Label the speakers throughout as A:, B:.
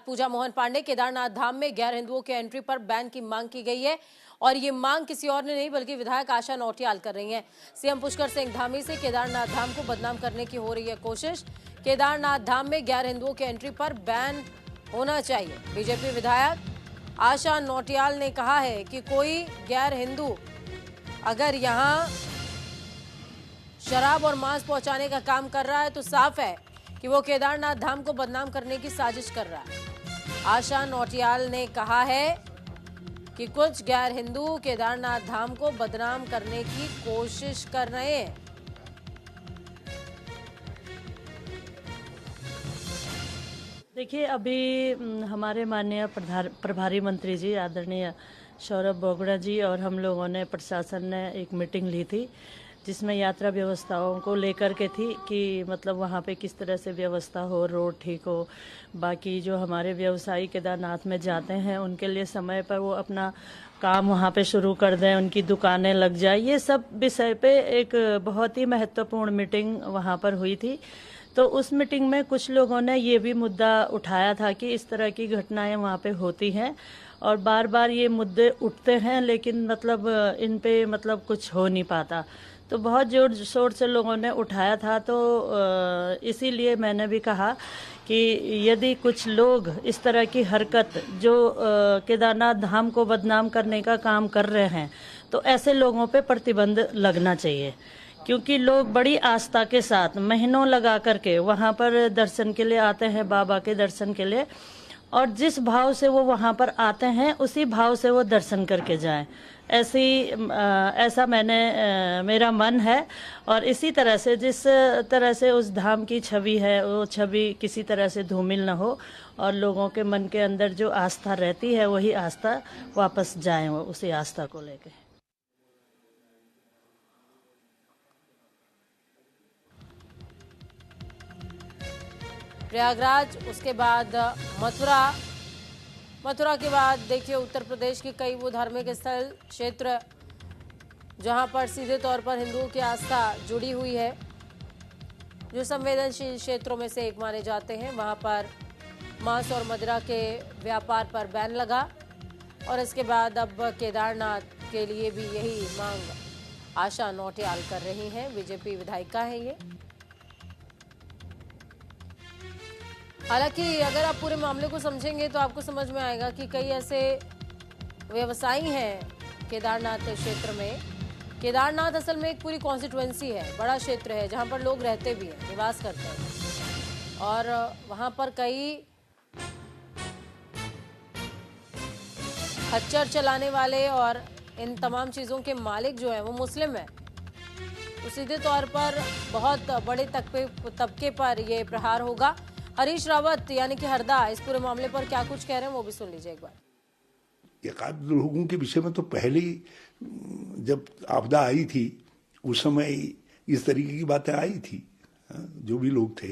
A: पूजा मोहन पांडे, केदारनाथ धाम में गैर हिंदुओं के एंट्री पर बैन की मांग की गई है और ये मांग किसी और ने नहीं बल्कि विधायक आशा नौटियाल कर रही हैं। सीएम पुष्कर सिंह धामी से केदारनाथ धाम को बदनाम करने की हो रही है कोशिश। केदारनाथ धाम में गैर हिंदुओं के एंट्री पर बैन होना चाहिए। बीजेपी विधायक आशा नौटियाल ने कहा है कि कोई गैर हिंदू अगर यहाँ शराब और मांस पहुंचाने का काम कर रहा है तो साफ है कि वो केदारनाथ धाम को बदनाम करने की साजिश कर रहा है। आशा नौटियाल ने कहा है कि कुछ गैर हिंदू केदारनाथ धाम को बदनाम करने की कोशिश कर रहे हैं।
B: देखिए, अभी हमारे माननीय प्रभारी मंत्री जी आदरणीय सौरभ बोगड़ा जी और हम लोगों ने प्रशासन ने एक मीटिंग ली थी जिसमें यात्रा व्यवस्थाओं को लेकर के थी कि मतलब वहाँ पे किस तरह से व्यवस्था हो, रोड ठीक हो, बाकी जो हमारे व्यवसायी केदारनाथ में जाते हैं उनके लिए समय पर वो अपना काम वहाँ पे शुरू कर दें, उनकी दुकानें लग जाए। ये सब विषय पे एक बहुत ही महत्वपूर्ण मीटिंग वहाँ पर हुई थी। तो उस मीटिंग में कुछ लोगों ने ये भी मुद्दा उठाया था कि इस तरह की घटनाएं वहाँ पे होती हैं और बार बार ये मुद्दे उठते हैं लेकिन मतलब इन पे मतलब कुछ हो नहीं पाता। तो बहुत जोर शोर से लोगों ने उठाया था, तो इसीलिए मैंने भी कहा कि यदि कुछ लोग इस तरह की हरकत जो केदारनाथ धाम को बदनाम करने का काम कर रहे हैं तो ऐसे लोगों पे प्रतिबंध लगना चाहिए, क्योंकि लोग बड़ी आस्था के साथ महीनों लगा करके वहाँ पर दर्शन के लिए आते हैं, बाबा के दर्शन के लिए, और जिस भाव से वो वहाँ पर आते हैं उसी भाव से वो दर्शन करके जाएं। ऐसा मेरा मन है और इसी तरह से जिस तरह से उस धाम की छवि है वो छवि किसी तरह से धूमिल न हो और लोगों के मन के अंदर जो आस्था रहती है वही आस्था वापस जाए वो उसी आस्था को लेकर।
A: प्रयागराज, उसके बाद मथुरा के बाद देखिए उत्तर प्रदेश के कई वो धार्मिक स्थल क्षेत्र जहां पर सीधे तौर पर हिंदुओं की आस्था जुड़ी हुई है, जो संवेदनशील क्षेत्रों में से एक माने जाते हैं, वहां पर मांस और मदिरा के व्यापार पर बैन लगा और इसके बाद अब केदारनाथ के लिए भी यही मांग आशा नौटियाल कर रही हैं। बीजेपी विधायिका है ये। हालांकि अगर आप पूरे मामले को समझेंगे तो आपको समझ में आएगा कि कई ऐसे व्यवसायी हैं केदारनाथ क्षेत्र में। केदारनाथ असल में एक पूरी कॉन्स्टिट्यूएंसी है, बड़ा क्षेत्र है जहां पर लोग रहते भी हैं, निवास करते हैं और वहां पर कई खच्चर चलाने वाले और इन तमाम चीज़ों के मालिक जो है वो मुस्लिम है। तो सीधे तौर पर बहुत बड़े तबके पर ये प्रहार होगा। हरीश रावत यानी कि हरदा इस पूरे मामले पर क्या कुछ कह रहे हैं वो भी सुन लीजिए एक बार।
C: एकाध लोगों के विषय में तो पहले जब आपदा आई थी उस समय इस तरीके की बातें आई थी, जो भी लोग थे,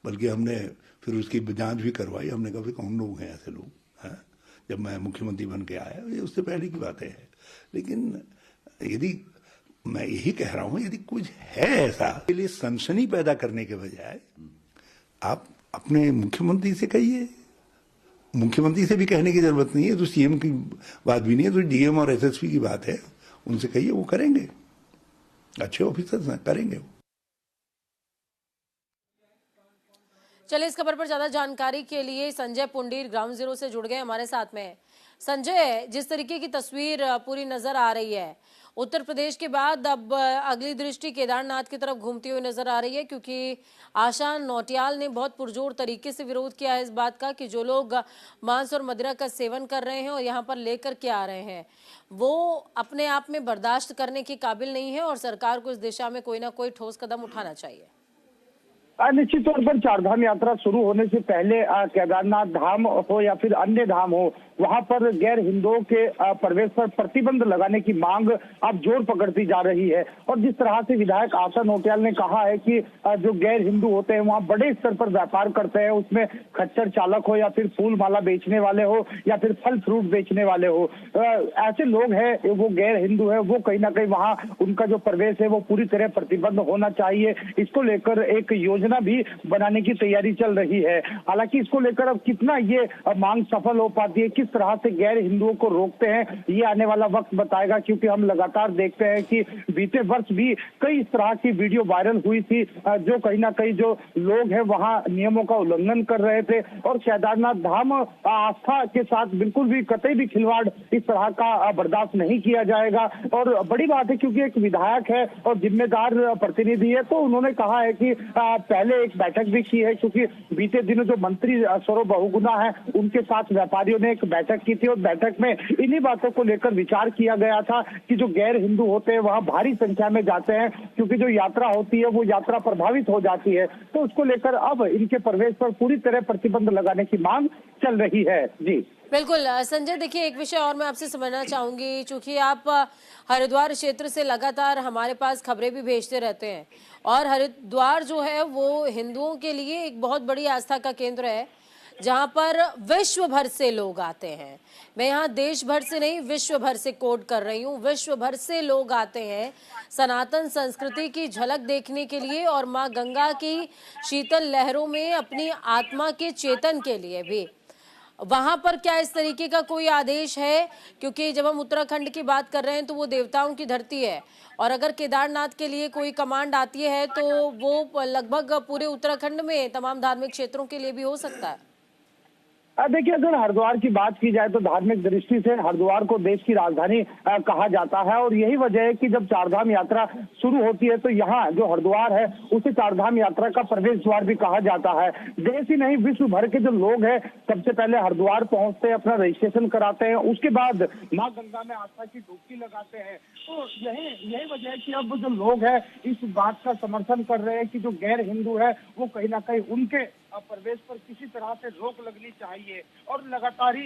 C: बल्कि हमने फिर उसकी जांच भी करवाई। हमने कहा कौन लोग हैं ऐसे लोग, जब मैं मुख्यमंत्री बन के आया, ये उससे पहले की बातें हैं। लेकिन यदि मैं यही कह रहा हूं, यदि कुछ है ऐसा के लिए सनसनी पैदा करने के बजाय आप अपने मुख्यमंत्री से कहिए। मुख्यमंत्री से भी कहने की जरूरत नहीं है, तो सीएम की बात भी नहीं है, तो डीएम और एसएसपी की बात है, उनसे कहिए, वो करेंगे, अच्छे ऑफिसर्स हैं, करेंगे वो।
A: चलिए, इस खबर पर ज्यादा जानकारी के लिए संजय पुंडीर ग्राउंड जीरो से जुड़ गए, हमारे साथ में। संजय, जिस तरीके की तस्वीर पूरी नजर आ रही है, उत्तर प्रदेश के बाद अब अगली दृष्टि केदारनाथ की तरफ घूमती हुई नजर आ रही है, क्योंकि आशा नौटियाल ने बहुत पुरजोर तरीके से विरोध किया है इस बात का कि जो लोग मांस और मदिरा का सेवन कर रहे हैं और यहाँ पर लेकर के आ रहे हैं वो अपने आप में बर्दाश्त करने के काबिल नहीं है और सरकार को इस दिशा में कोई ना कोई ठोस कदम उठाना चाहिए।
D: निश्चित तौर पर चारधाम यात्रा शुरू होने से पहले केदारनाथ धाम हो या फिर अन्य धाम हो, वहां पर गैर हिंदुओं के प्रवेश पर प्रतिबंध लगाने की मांग अब जोर पकड़ती जा रही है। और जिस तरह से विधायक आशा नौटियाल ने कहा है कि जो गैर हिंदू होते हैं वहां बड़े स्तर पर व्यापार करते हैं, उसमें खच्चर चालक हो या फिर फूल माला बेचने वाले हो या फिर फल फ्रूट बेचने वाले हो, ऐसे लोग हैं, वो गैर हिंदू है, वो कहीं ना कहीं वहाँ उनका जो प्रवेश है वो पूरी तरह प्रतिबंध होना चाहिए। इसको लेकर एक योजना योजना भी बनाने की तैयारी चल रही है। हालांकि इसको लेकर अब कितना ये मांग सफल हो पाती है, किस तरह से गैर हिंदुओं को रोकते हैं, ये आने वाला वक्त बताएगा। क्योंकि हम लगातार देखते हैं कि बीते वर्ष भी कई इस तरह की वीडियो वायरल हुई थी, जो कहीं ना कहीं जो लोग हैं वहां नियमों का उल्लंघन कर रहे थे और केदारनाथ धाम आस्था के साथ बिल्कुल भी कतई भी खिलवाड़ इस तरह का बर्दाश्त नहीं किया जाएगा। और बड़ी बात है क्योंकि एक विधायक है और जिम्मेदार प्रतिनिधि है, तो उन्होंने कहा है कि पहले एक बैठक भी की है, क्योंकि बीते दिनों जो मंत्री सौरभ बहुगुणा है उनके साथ व्यापारियों ने एक बैठक की थी और बैठक में इन्हीं बातों को लेकर विचार किया गया था कि जो गैर हिंदू होते हैं वहां भारी संख्या में जाते हैं, क्योंकि जो यात्रा होती है वो यात्रा प्रभावित हो जाती है। तो उसको लेकर अब इनके प्रवेश पर पूरी तरह प्रतिबंध लगाने की मांग चल रही है। जी
A: बिल्कुल संजय, देखिए एक विषय और मैं आपसे समझना चाहूंगी, चूंकि आप हरिद्वार क्षेत्र से लगातार हमारे पास खबरें भी भेजते रहते हैं और हरिद्वार जो है वो हिंदुओं के लिए एक बहुत बड़ी आस्था का केंद्र है, जहां पर विश्व भर से लोग आते हैं। मैं यहाँ देश भर से नहीं, विश्व भर से कोट कर रही हूँ, विश्व भर से लोग आते हैं सनातन संस्कृति की झलक देखने के लिए और माँ गंगा की शीतल लहरों में अपनी आत्मा के चेतन के लिए भी। वहां पर क्या इस तरीके का कोई आदेश है? क्योंकि जब हम उत्तराखंड की बात कर रहे हैं तो वो देवताओं की धरती है, और अगर केदारनाथ के लिए कोई कमांड आती है तो वो लगभग पूरे उत्तराखंड में तमाम धार्मिक क्षेत्रों के लिए भी हो सकता है।
D: देखिए, अगर हरिद्वार की बात की जाए तो धार्मिक दृष्टि से हरिद्वार को देश की राजधानी कहा जाता है और यही वजह है कि जब चारधाम यात्रा शुरू होती है तो यहाँ जो हरिद्वार है उसे चारधाम यात्रा का प्रवेश द्वार भी कहा जाता है। देश ही नहीं, विश्व भर के जो लोग हैं सबसे पहले हरिद्वार पहुंचते हैं, अपना रजिस्ट्रेशन कराते हैं, उसके बाद माँ गंगा में आस्था की डुबकी लगाते हैं। तो यही वजह है कि अब जो लोग हैं इस बात का समर्थन कर रहे हैं कि जो गैर हिंदू है वो कहीं ना कहीं उनके प्रवेश पर किसी तरह से रोक लगनी चाहिए और लगातार ही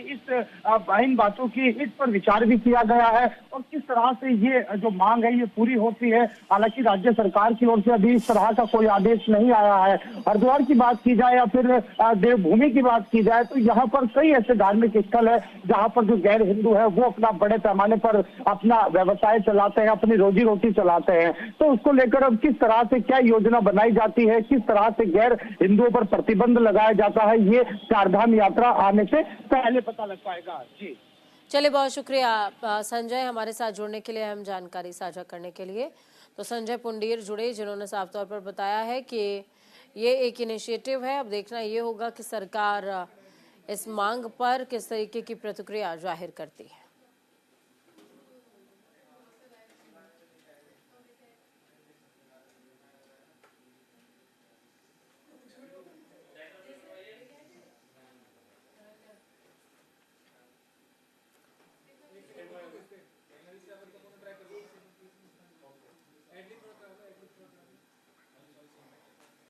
D: इन बातों की इस पर विचार भी किया गया है और किस तरह से ये जो मांग है ये पूरी होती है। हालांकि राज्य सरकार की ओर से अभी इस तरह का कोई आदेश नहीं आया है। हरिद्वार की बात की जाए या फिर देवभूमि की बात की जाए तो यहाँ पर कई ऐसे धार्मिक स्थल है जहाँ पर जो गैर हिंदू है वो अपना बड़े पैमाने पर अपना व्यवसाय चलाते हैं, अपनी रोजी रोटी चलाते हैं। तो उसको लेकर अब किस तरह से क्या योजना बनाई जाती है, किस तरह से गैर हिंदुओं पर प्रतिबंध लगाया जाता है, ये चारधाम यात्रा आने से पहले पता लग पाएगा। जी
A: चलिए, बहुत शुक्रिया संजय हमारे साथ जुड़ने के लिए, अहम जानकारी साझा करने के लिए। तो संजय पुंडीर जुड़े, जिन्होंने साफ तौर पर बताया है कि ये एक इनिशिएटिव है। अब देखना ये होगा कि सरकार इस मांग पर किस तरीके की प्रतिक्रिया जाहिर करती है।